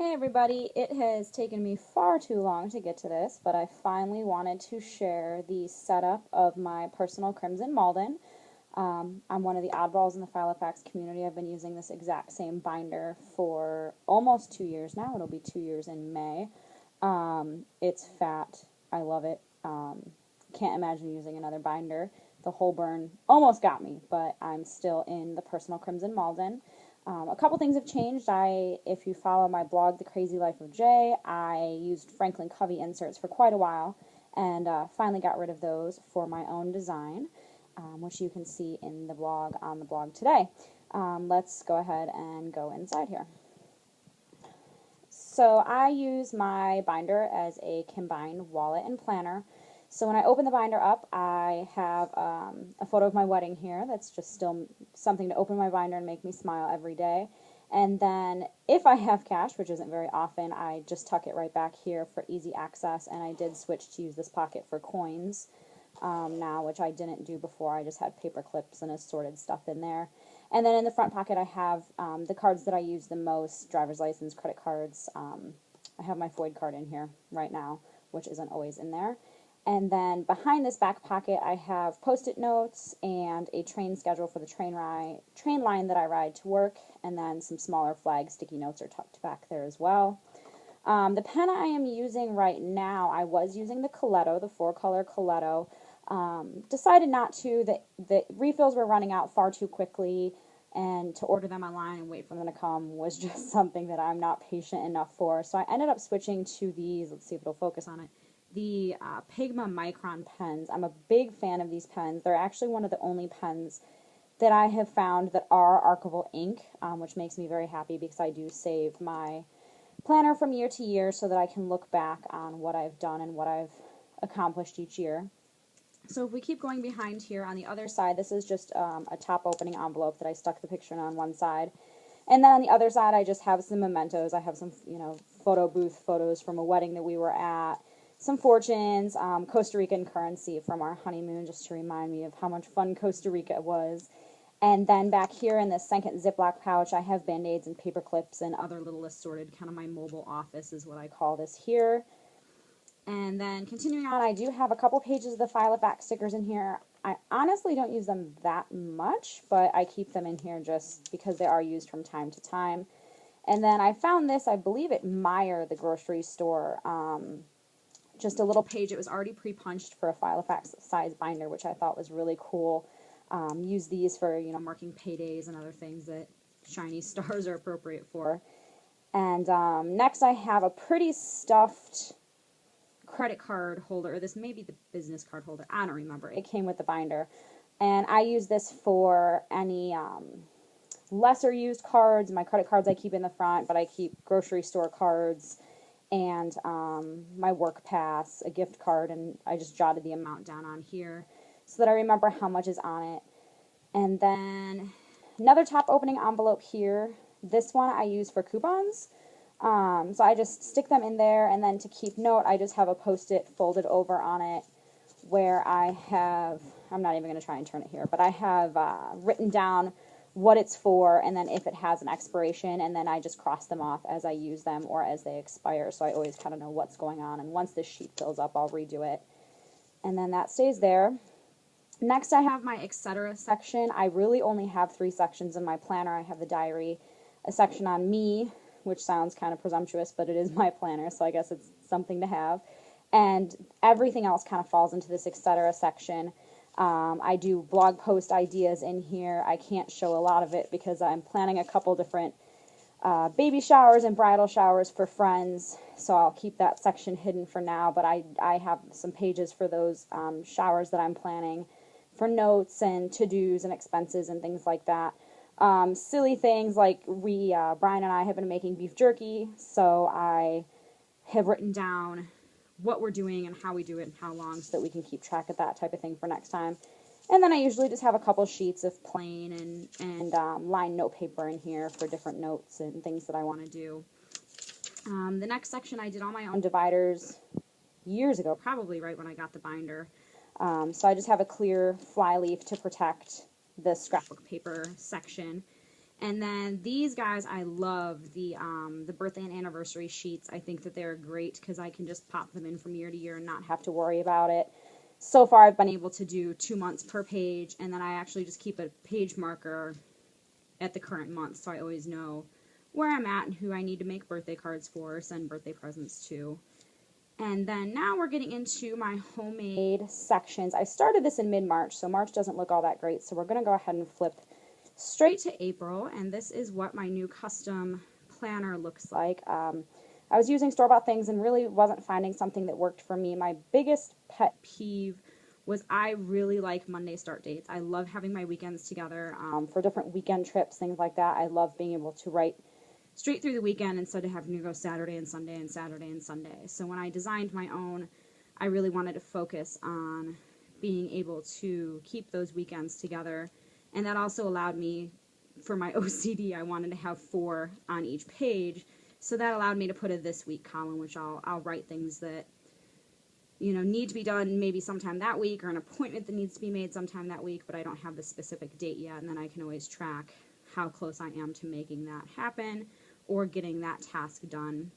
Hey everybody, it has taken me far too long to get to this, but I finally wanted to share the setup of my personal Crimson Malden. I'm one of the oddballs in the Filofax community. I've been using this exact same binder for almost 2 years now. It'll be 2 years in May. It's fat. I love it. Can't imagine using another binder. The whole burn almost got me, but I'm still in the personal Crimson Malden. A couple things have changed. If you follow my blog, The Crazy Life of Jay, I used Franklin Covey inserts for quite a while, and finally got rid of those for my own design, which you can see in the blog on the blog today. Let's go ahead and go inside here. So I use my binder as a combined wallet and planner. So when I open the binder up, I have a photo of my wedding here. That's just still something to open my binder and make me smile every day. And then if I have cash, which isn't very often, I just tuck it right back here for easy access. And I did switch to use this pocket for coins now, which I didn't do before. I just had paper clips and assorted stuff in there. And then in the front pocket, I have the cards that I use the most: driver's license, credit cards. I have my FOID card in here right now, which isn't always in there. And then behind this back pocket, I have Post-it notes and a train schedule for the train line that I ride to work, and then some smaller flag sticky notes are tucked back there as well. The pen I am using right now, I was using the Coletto, the 4-color Coletto. Decided not to. The refills were running out far too quickly, and to order them online and wait for them to come was just something that I'm not patient enough for. So I ended up switching to these. Let's see if it'll focus on it. The Pigma Micron pens. I'm a big fan of these pens. They're actually one of the only pens that I have found that are archival ink, which makes me very happy because I do save my planner from year to year so that I can look back on what I've done and what I've accomplished each year. So if we keep going behind here on the other side, this is just a top opening envelope that I stuck the picture in on one side. And then on the other side, I just have some mementos. I have some, photo booth photos from a wedding that we were at, some fortunes, Costa Rican currency from our honeymoon, just to remind me of how much fun Costa Rica was. And then back here in this second Ziploc pouch, I have Band-Aids and paper clips and other little assorted, kind of my mobile office is what I call this here. And then continuing on, I do have a couple pages of the Filofax stickers in here. I honestly don't use them that much, but I keep them in here just because they are used from time to time. And then I found this, I believe at Meijer, the grocery store, just a little page. It was already pre-punched for a Filofax size binder, which I thought was really cool. Use these for, marking paydays and other things that shiny stars are appropriate for. And next I have a pretty stuffed credit card holder. This may be the business card holder. I don't remember. It came with the binder. And I use this for any lesser used cards. My credit cards I keep in the front, but I keep grocery store cards and my work pass, a gift card, and I just jotted the amount down on here so that I remember how much is on it. And then another top opening envelope here. This one I use for coupons. So I just stick them in there, and then to keep note, I just have a Post-it folded over on it where I have, I'm not even going to try and turn it here, but I have written down what it's for, and then if it has an expiration, and then I just cross them off as I use them or as they expire, so I always kind of know what's going on, and once this sheet fills up, I'll redo it. And then that stays there. Next, I have my etc. section. I really only have 3 sections in my planner. I have the diary, a section on me, which sounds kind of presumptuous, but it is my planner, so I guess it's something to have. And everything else kind of falls into this etc. section. I do blog post ideas in here. I can't show a lot of it because I'm planning a couple different baby showers and bridal showers for friends, so I'll keep that section hidden for now, but I have some pages for those showers that I'm planning for notes and to-dos and expenses and things like that. Silly things like Brian and I have been making beef jerky, so I have written down what we're doing and how we do it and how long so that we can keep track of that type of thing for next time. And then I usually just have a couple sheets of plain and lined note paper in here for different notes and things that I want to do. The next section, I did all my own dividers years ago, probably right when I got the binder. So I just have a clear fly leaf to protect the scrapbook paper section. And then these guys, I love the birthday and anniversary sheets. I think that they're great because I can just pop them in from year to year and not have to worry about it. So far, I've been able to do 2 months per page, and then I actually just keep a page marker at the current month, so I always know where I'm at and who I need to make birthday cards for, send birthday presents to. And then now we're getting into my homemade sections. I started this in mid-March, so March doesn't look all that great, so we're going to go ahead and flip straight to April, and this is what my new custom planner looks like. I was using store-bought things and really wasn't finding something that worked for me. My biggest pet peeve was I really like Monday start dates. I love having my weekends together for different weekend trips, things like that. I love being able to write straight through the weekend instead of having to go Saturday and Sunday and Saturday and Sunday. So when I designed my own, I really wanted to focus on being able to keep those weekends together. And that also allowed me, for my OCD, I wanted to have 4 on each page. So that allowed me to put a this week column, which I'll write things that, you know, need to be done maybe sometime that week, or an appointment that needs to be made sometime that week, but I don't have the specific date yet, and then I can always track how close I am to making that happen or getting that task done.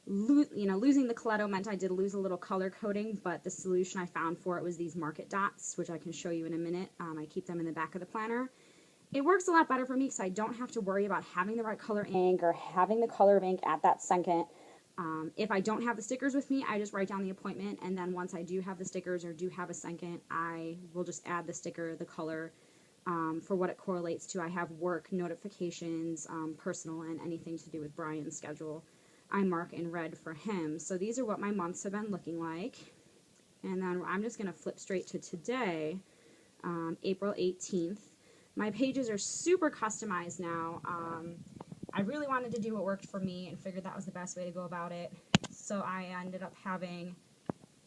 Losing the Coletto meant I did lose a little color coding, but the solution I found for it was these market dots, which I can show you in a minute. I keep them in the back of the planner. It works a lot better for me because I don't have to worry about having the right color ink or having the color of ink at that second. If I don't have the stickers with me, I just write down the appointment, and then once I do have the stickers or do have a second, I will just add the sticker, the color, for what it correlates to. I have work, notifications, personal, and anything to do with Brian's schedule. I mark in red for him. So these are what my months have been looking like. And then I'm just going to flip straight to today, April 18th. My pages are super customized now. I really wanted to do what worked for me and figured that was the best way to go about it. So I ended up having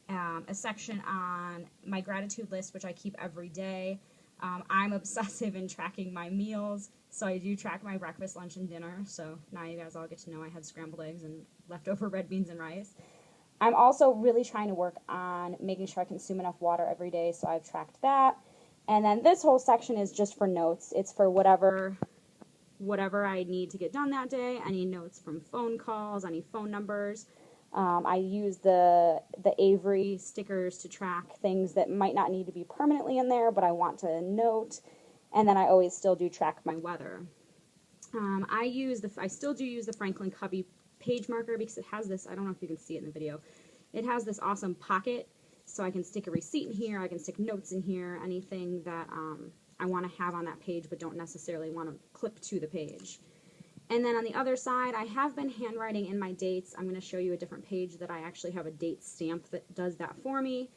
a section on my gratitude list, which I keep every day. I'm obsessive in tracking my meals, so I do track my breakfast, lunch, and dinner. So now you guys all get to know I had scrambled eggs and leftover red beans and rice. I'm also really trying to work on making sure I consume enough water every day, so I've tracked that. And then this whole section is just for notes. It's for whatever I need to get done that day, any notes from phone calls, any phone numbers. I use the Avery stickers to track things that might not need to be permanently in there, but I want to note. And then I always still do track my weather. I still do use the Franklin Covey page marker because it has this, I don't know if you can see it in the video, it has this awesome pocket, so I can stick a receipt in here, I can stick notes in here, anything that I want to have on that page but don't necessarily want to clip to the page. And then on the other side, I have been handwriting in my dates. I'm going to show you a different page that I actually have a date stamp that does that for me.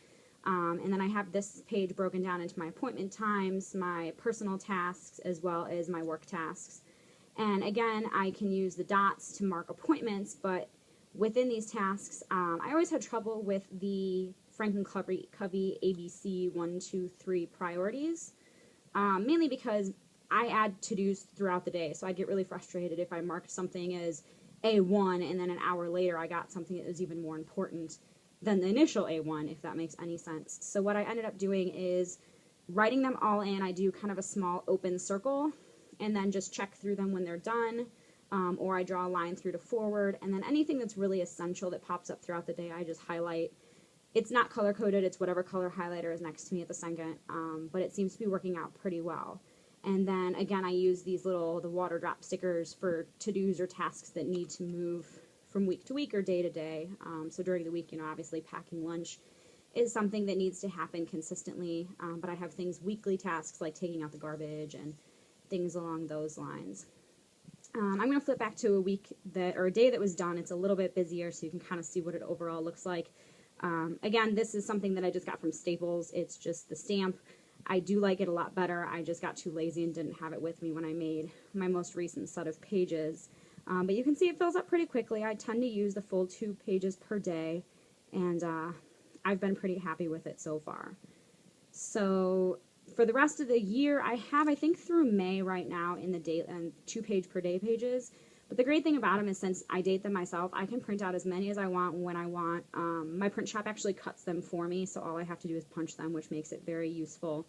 And then I have this page broken down into my appointment times, my personal tasks, as well as my work tasks. And again, I can use the dots to mark appointments, but within these tasks, I always had trouble with the Franklin Covey ABC 1, 2, 3 priorities, mainly because I add to-dos throughout the day, so I get really frustrated if I marked something as A1 and then an hour later I got something that was even more important than the initial A1, if that makes any sense. So what I ended up doing is writing them all in. I do kind of a small open circle and then just check through them when they're done, or I draw a line through to forward, and then anything that's really essential that pops up throughout the day I just highlight. It's not color-coded, it's whatever color highlighter is next to me at the second, but it seems to be working out pretty well. And then, again, I use the water drop stickers for to-dos or tasks that need to move from week to week or day to day. So during the week, obviously packing lunch is something that needs to happen consistently, but I have things, weekly tasks like taking out the garbage and things along those lines. I'm going to flip back to a day that was done. It's a little bit busier, so you can kind of see what it overall looks like. Again, this is something that I just got from Staples. It's just the stamp. I do like it a lot better. I just got too lazy and didn't have it with me when I made my most recent set of pages. But you can see it fills up pretty quickly. I tend to use the full 2 pages per day, and I've been pretty happy with it so far. So for the rest of the year, I have, I think, through May right now in the date and 2 page per day pages. But the great thing about them is since I date them myself, I can print out as many as I want when I want. My print shop actually cuts them for me, so all I have to do is punch them, which makes it very useful.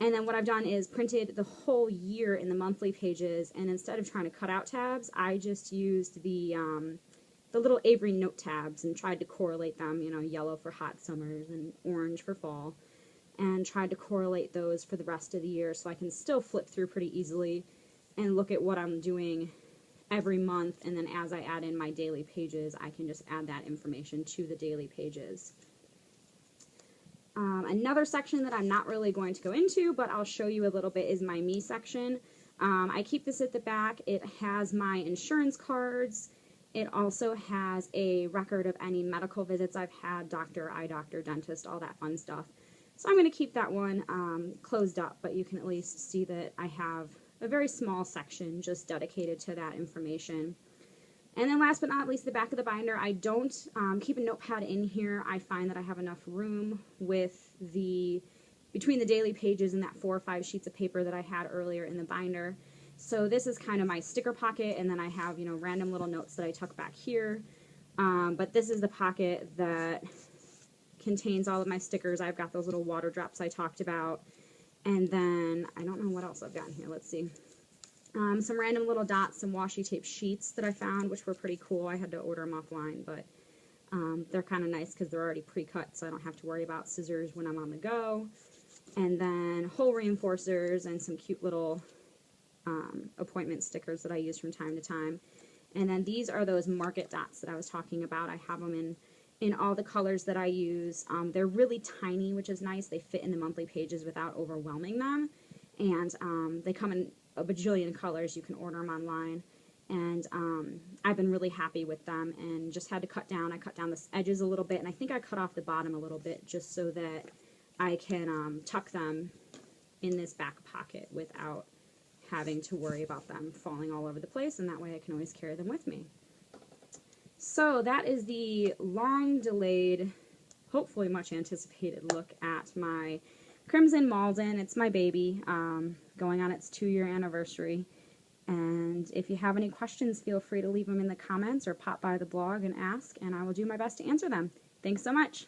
And then what I've done is printed the whole year in the monthly pages, and instead of trying to cut out tabs, I just used the little Avery note tabs and tried to correlate them, you know, yellow for hot summers and orange for fall, and tried to correlate those for the rest of the year so I can still flip through pretty easily and look at what I'm doing every month, and then as I add in my daily pages, I can just add that information to the daily pages. Another section that I'm not really going to go into, but I'll show you a little bit, is my me section. I keep this at the back. It has my insurance cards. It also has a record of any medical visits I've had, doctor, eye doctor, dentist, all that fun stuff. So I'm going to keep that one closed up, but you can at least see that I have a very small section just dedicated to that information. And then last but not least, the back of the binder, I don't keep a notepad in here. I find that I have enough room with between the daily pages and that 4 or 5 sheets of paper that I had earlier in the binder. So this is kind of my sticker pocket, and then I have, you know, random little notes that I tuck back here. But this is the pocket that contains all of my stickers. I've got those little water drops I talked about. And then, I don't know what else I've got in here. Let's see. Some random little dots, some washi tape sheets that I found, which were pretty cool. I had to order them offline, but they're kind of nice because they're already pre-cut, so I don't have to worry about scissors when I'm on the go. And then hole reinforcers and some cute little appointment stickers that I use from time to time. And then these are those market dots that I was talking about. I have them in all the colors that I use. They're really tiny, which is nice. They fit in the monthly pages without overwhelming them. And they come in a bajillion colors. You can order them online. And I've been really happy with them, and just had to cut down. I cut down the edges a little bit, and I think I cut off the bottom a little bit just so that I can tuck them in this back pocket without having to worry about them falling all over the place, and that way I can always carry them with me. So that is the long-delayed, hopefully much anticipated look at my Crimson Malden. It's my baby, going on its 2-year anniversary. And if you have any questions, feel free to leave them in the comments or pop by the blog and ask, and I will do my best to answer them. Thanks so much.